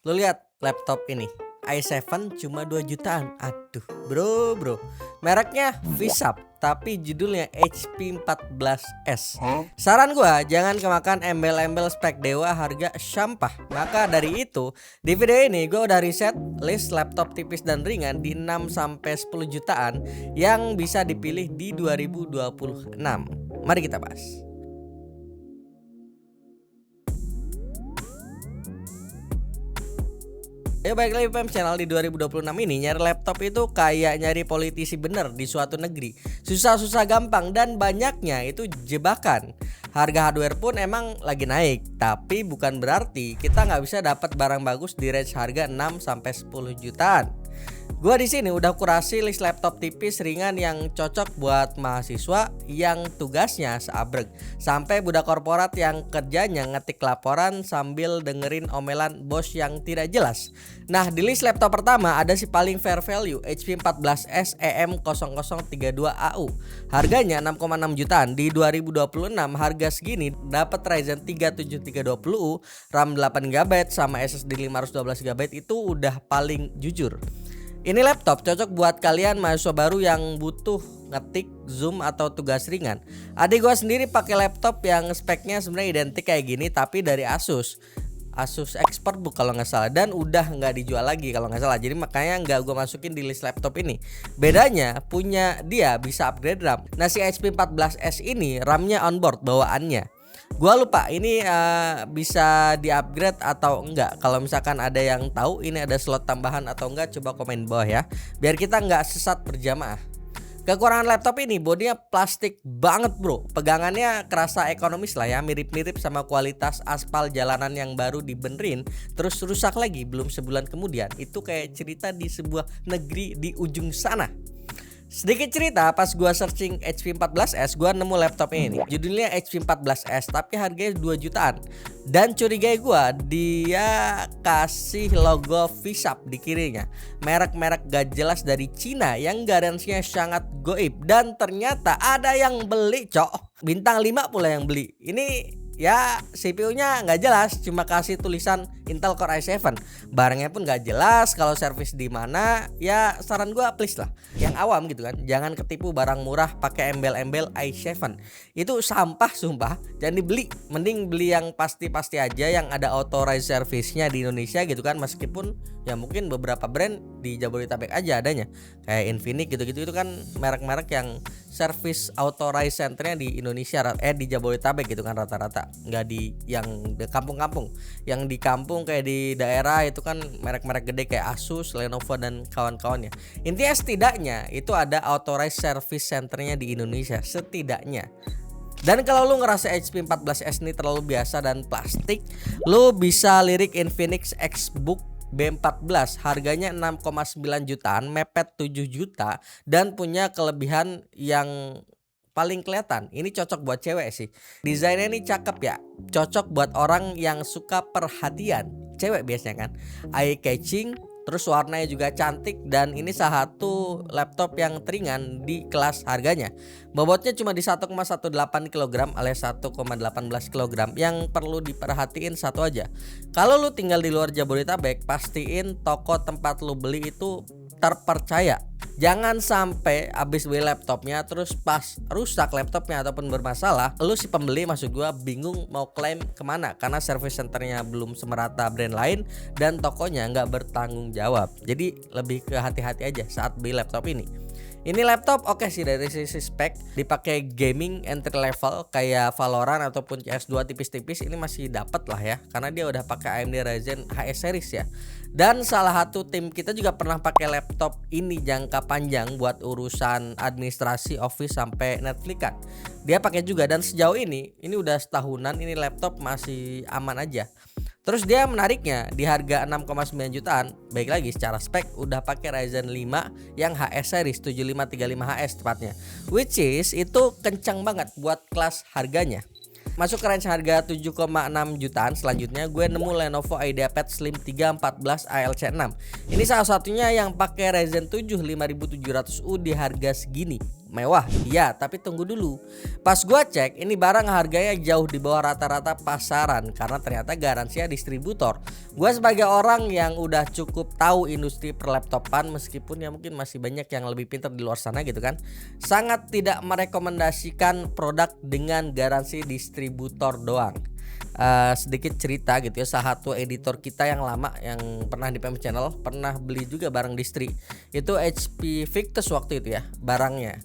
Lu lihat laptop ini, i7 cuma 2 jutaan. Aduh, bro. Mereknya VSUP, tapi judulnya HP 14S. Saran gua jangan kemakan embel-embel spek dewa harga sampah. Maka dari itu, di video ini gua udah riset list laptop tipis dan ringan di 6 sampai 10 jutaan yang bisa dipilih di 2026. Mari kita bahas. Ya baik lagi PM Channel. Di 2026 ini nyari laptop itu kayak nyari politisi bener di suatu negeri. Susah-susah gampang dan banyaknya itu jebakan. Harga hardware pun emang lagi naik, tapi bukan berarti kita nggak bisa dapat barang bagus di range harga 6 sampai 10 jutaan. Gua di sini udah kurasi list laptop tipis ringan yang cocok buat mahasiswa yang tugasnya seabrek, sampai budak korporat yang kerjanya ngetik laporan sambil dengerin omelan bos yang tidak jelas. Nah, di list laptop pertama ada si paling fair value HP 14S EM0032AU. Harganya 6,6 jutaan. Di 2026 harga segini dapat Ryzen 3 7320U, RAM 8GB sama SSD 512GB itu udah paling jujur. Ini laptop cocok buat kalian mahasiswa baru yang butuh ngetik, zoom atau tugas ringan. Adik gua sendiri pakai laptop yang speknya sebenarnya identik kayak gini tapi dari Asus ExpertBook kalau nggak salah, dan udah nggak dijual lagi kalau nggak salah. Jadi makanya nggak gua masukin di list laptop ini. Bedanya punya dia bisa upgrade RAM. Nah, si HP 14S ini RAM-nya onboard bawaannya. Gua lupa ini bisa di-upgrade atau enggak. Kalau misalkan ada yang tahu ini ada slot tambahan atau enggak, coba komen bawah ya, biar kita enggak sesat berjamaah. Kekurangan laptop ini bodinya plastik banget bro. Pegangannya kerasa ekonomis lah ya, mirip-mirip sama kualitas aspal jalanan yang baru dibenerin terus rusak lagi belum sebulan kemudian. Itu kayak cerita di sebuah negeri di ujung sana. Sedikit cerita, pas gua searching HP 14S gua nemu laptop ini. Judulnya HP 14S tapi harganya 2 jutaan. Dan curigai gua dia kasih logo VSUP di kirinya. Merek-merek gak jelas dari Cina yang garansinya sangat goib. Dan ternyata ada yang beli cok. Bintang 5 pula yang beli. Ini ya CPU-nya nggak jelas, cuma kasih tulisan Intel Core i7. Barangnya pun nggak jelas, kalau servis di mana. Ya saran gua please lah, yang awam gitu kan, jangan ketipu barang murah pakai embel-embel i7. Itu sampah sumpah, jangan dibeli. Mending beli yang pasti-pasti aja, yang ada authorized service-nya di Indonesia gitu kan. Meskipun ya mungkin beberapa brand di Jabodetabek aja adanya, kayak Infinix gitu-gitu, itu kan merek-merek yang service authorized centernya di Indonesia, di Jabodetabek gitu kan rata-rata, nggak di yang di kampung-kampung. Yang di kampung kayak di daerah itu kan merek-merek gede kayak Asus, Lenovo dan kawan-kawannya. Intinya setidaknya itu ada authorized service centernya di Indonesia setidaknya. Dan kalau lu ngerasa HP 14S ini terlalu biasa dan plastik, lu bisa lirik Infinix Xbook B14, harganya 6,9 jutaan, mepet 7 juta dan punya kelebihan yang paling kelihatan. Ini cocok buat cewek sih. Desainnya ini cakep ya. Cocok buat orang yang suka perhatian. Cewek biasanya kan. Eye catching, terus warnanya juga cantik, dan ini salah satu laptop yang teringan di kelas harganya. Bobotnya cuma di 1,18 kg alias 1,18 kg. Yang perlu diperhatiin satu aja. Kalau lu tinggal di luar Jabodetabek, pastiin toko tempat lu beli itu terpercaya. Jangan sampai habis beli laptopnya terus pas rusak laptopnya ataupun bermasalah, lu si pembeli maksud gua bingung mau klaim kemana karena service centernya belum semerata brand lain dan tokonya nggak bertanggung jawab. Jadi lebih ke hati-hati aja saat beli laptop ini. Ini laptop oke sih dari sisi spek, dipakai gaming entry level kayak Valorant ataupun CS2 tipis-tipis ini masih dapat lah ya, karena dia udah pakai AMD Ryzen HS series ya. Dan salah satu tim kita juga pernah pakai laptop ini jangka panjang buat urusan administrasi Office sampai Netflix kan. Dia pakai juga, dan sejauh ini udah setahunan ini laptop masih aman aja. Terus dia menariknya di harga 6,9 jutaan. Baik lagi secara spek udah pakai Ryzen 5 yang HS series 7535HS tepatnya. Which is itu kencang banget buat kelas harganya. Masuk ke range harga 7,6 jutaan. Selanjutnya gue nemu Lenovo IdeaPad Slim 314 ALC6. Ini salah satunya yang pakai Ryzen 7 5700U di harga segini. mewah, iya, tapi tunggu dulu. Pas gua cek, ini barang harganya jauh di bawah rata-rata pasaran karena ternyata garansinya distributor. Gua sebagai orang yang udah cukup tahu industri perlaptopan, meskipun ya mungkin masih banyak yang lebih pintar di luar sana gitu kan, sangat tidak merekomendasikan produk dengan garansi distributor doang. Sedikit cerita gitu ya, salah satu editor kita yang lama yang pernah di PM Channel pernah beli juga barang distri. Itu HP Victus waktu itu ya barangnya.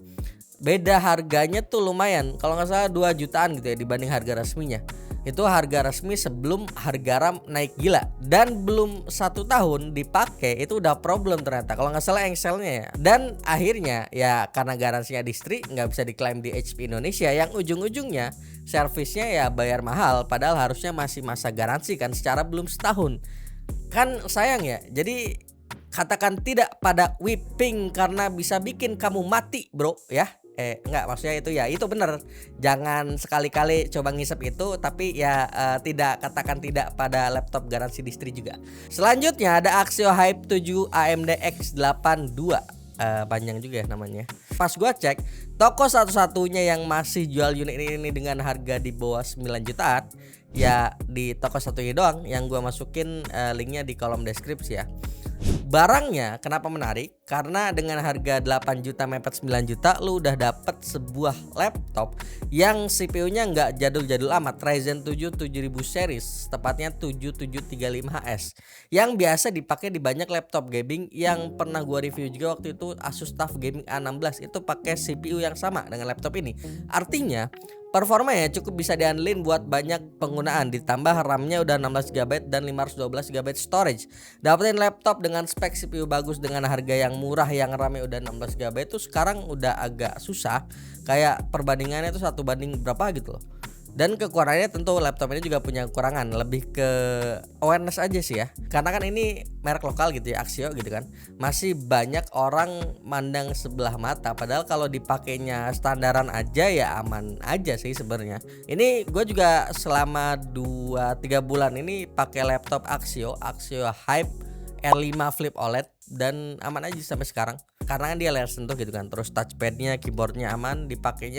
Beda harganya tuh lumayan, kalau nggak salah 2 jutaan gitu ya dibanding harga resminya. Itu harga resmi sebelum harga RAM naik gila, dan belum 1 tahun dipakai itu udah problem ternyata kalau nggak salah engselnya ya. Dan akhirnya ya karena garansinya distri nggak bisa diklaim di HP Indonesia, yang ujung-ujungnya servisnya ya bayar mahal padahal harusnya masih masa garansi kan, secara belum setahun. Kan sayang ya. Jadi katakan tidak pada whipping karena bisa bikin kamu mati bro ya. Enggak, maksudnya itu ya, itu bener. Jangan sekali-kali coba ngisep itu, tapi ya tidak, katakan tidak pada laptop garansi distri juga. Selanjutnya ada Axio Hype 7 AMD X82. Panjang juga ya namanya. Pas gua cek, toko satu-satunya yang masih jual unit ini dengan harga di bawah 9 jutaan ya di toko satunya doang, yang gua masukin linknya di kolom deskripsi ya. Barangnya kenapa menarik? Karena dengan harga 8 juta mepet 9 juta lu udah dapet sebuah laptop yang CPU-nya nggak jadul-jadul amat, Ryzen 7 7000 series, tepatnya 7735HS, yang biasa dipakai di banyak laptop gaming. Yang pernah gua review juga waktu itu Asus TUF Gaming A16, itu pakai CPU yang sama dengan laptop ini. Artinya performanya cukup bisa diandelin buat banyak penggunaan, ditambah RAM-nya udah 16GB dan 512GB storage. Dapetin laptop dengan spek CPU bagus dengan harga yang murah yang RAM-nya udah 16GB itu sekarang udah agak susah. Kayak perbandingannya itu 1 banding berapa gitu loh. Dan kekurangannya tentu laptop ini juga punya kekurangan, lebih ke awareness aja sih ya. Karena kan ini merek lokal gitu ya, Axio gitu kan. Masih banyak orang mandang sebelah mata, padahal kalau dipakainya standaran aja ya aman aja sih sebenarnya. Ini gue juga selama 2-3 bulan ini pakai laptop Axio Hype R5 Flip OLED dan aman aja sampai sekarang. Karena kan dia layar sentuh gitu kan. Terus touchpadnya, keyboardnya aman, dipakai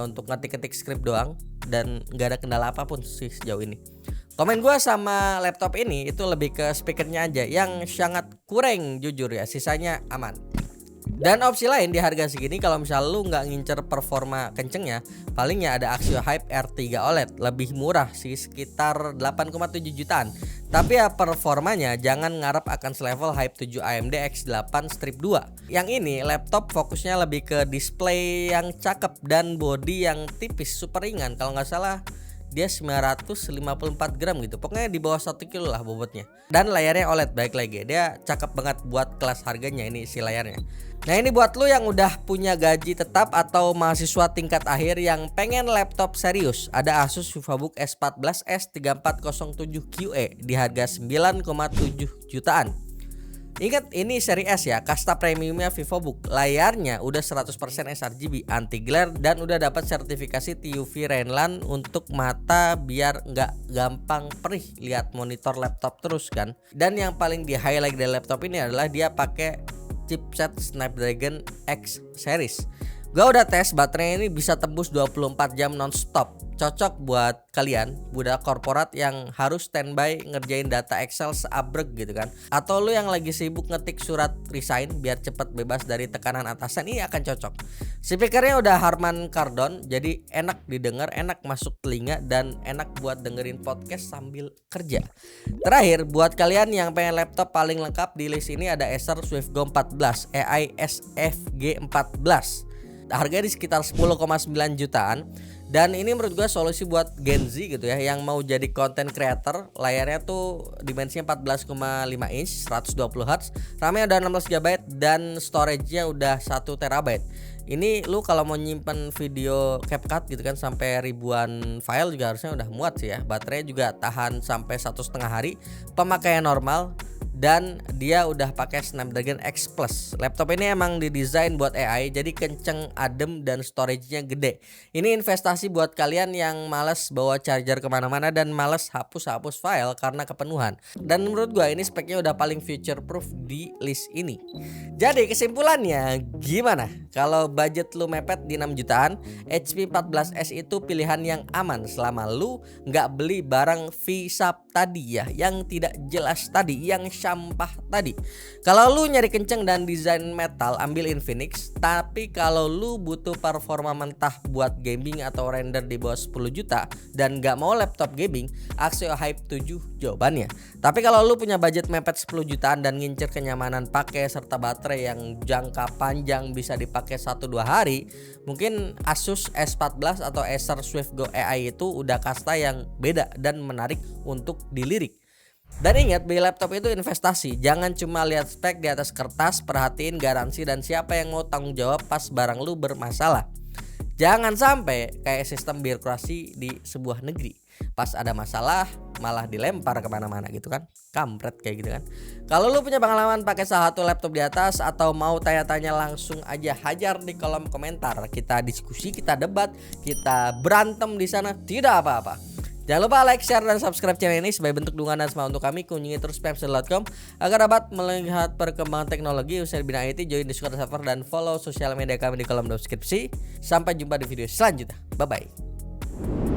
untuk ngetik-ketik script doang dan nggak ada kendala apapun sih sejauh ini. Komen gue sama laptop ini itu lebih ke speakernya aja yang sangat kurang jujur ya, sisanya aman. Dan opsi lain di harga segini kalau misal lu nggak ngincer performa kencengnya, palingnya ada Axio Hype R3 OLED, lebih murah sih sekitar 8,7 jutaan. Tapi ya performanya jangan ngarep akan selevel Hype 7 AMD X8 Strip 2. Yang ini laptop fokusnya lebih ke display yang cakep dan body yang tipis, super ringan. Kalau nggak salah dia 954 gram gitu, pokoknya di bawah 1 kilo lah bobotnya. Dan layarnya OLED, baik lagi dia cakep banget buat kelas harganya ini si layarnya. Nah ini buat lo yang udah punya gaji tetap atau mahasiswa tingkat akhir yang pengen laptop serius, ada Asus VivoBook S14 S3407QE di harga 9,7 jutaan. Ingat ini seri S ya, kasta premiumnya VivoBook. Layarnya udah 100% sRGB, anti glare, dan udah dapat sertifikasi TUV Rainland untuk mata biar nggak gampang perih lihat monitor laptop terus kan. Dan yang paling di highlight dari laptop ini adalah dia pakai chipset Snapdragon X series. Gua udah tes, baterainya ini bisa tembus 24 jam nonstop. Cocok buat kalian budak korporat yang harus standby ngerjain data Excel seabrek gitu kan, atau lu yang lagi sibuk ngetik surat resign biar cepet bebas dari tekanan atasan, ini akan cocok. Speakernya udah Harman Kardon, jadi enak didengar, enak masuk telinga, dan enak buat dengerin podcast sambil kerja. Terakhir, buat kalian yang pengen laptop paling lengkap di list ini ada Acer SwiftGo 14 AI SFG 14. Harganya di sekitar 10,9 jutaan. Dan ini menurut gue solusi buat Gen Z gitu ya, yang mau jadi content creator. Layarnya tuh dimensinya 14,5 inch 120Hz, RAM-nya udah 16GB, dan storage-nya udah 1 TB. Ini lu kalau mau nyimpen video CapCut gitu kan sampai ribuan file juga harusnya udah muat sih ya. Baterainya juga tahan sampai 1,5 hari pemakaian normal. dan dia udah pakai Snapdragon X Plus. Laptop ini emang didesain buat AI, jadi kenceng, adem, dan storage-nya gede. Ini investasi buat kalian yang males bawa charger kemana-mana dan males hapus-hapus file karena kepenuhan. Dan menurut gua ini speknya udah paling future proof di list ini. Jadi kesimpulannya gimana? Kalau budget lu mepet di 6 jutaan, HP 14S itu pilihan yang aman selama lu nggak beli barang V-Sub tadi ya, yang tidak jelas tadi, yang sampah tadi. Kalau lu nyari kenceng dan desain metal, ambil Infinix. Tapi kalau lu butuh performa mentah buat gaming atau render di bawah 10 juta dan nggak mau laptop gaming, Axio Hype 7 jawabannya. Tapi kalau lu punya budget mepet 10 jutaan dan ngincer kenyamanan pakai serta baterai yang jangka panjang bisa dipakai 1-2 hari, mungkin Asus S14 atau Acer Swift Go AI itu udah kasta yang beda dan menarik untuk dilirik. Dan ingat, beli laptop itu investasi. Jangan cuma lihat spek di atas kertas, perhatiin garansi dan siapa yang mau tanggung jawab pas barang lu bermasalah. Jangan sampai kayak sistem birokrasi di sebuah negeri, pas ada masalah malah dilempar kemana-mana gitu kan, kampret kayak gitu kan. Kalau lu punya pengalaman pakai salah satu laptop di atas atau mau tanya-tanya, langsung aja hajar di kolom komentar. Kita diskusi, kita debat, kita berantem di sana, tidak apa-apa. Jangan lupa like, share, dan subscribe channel ini sebagai bentuk dukungan dan semangat untuk kami. Kunjungi terus pmcell.com agar dapat melihat perkembangan teknologi usai bidang IT. Join Discord server dan follow sosial media kami di kolom deskripsi. Sampai jumpa di video selanjutnya. Bye bye.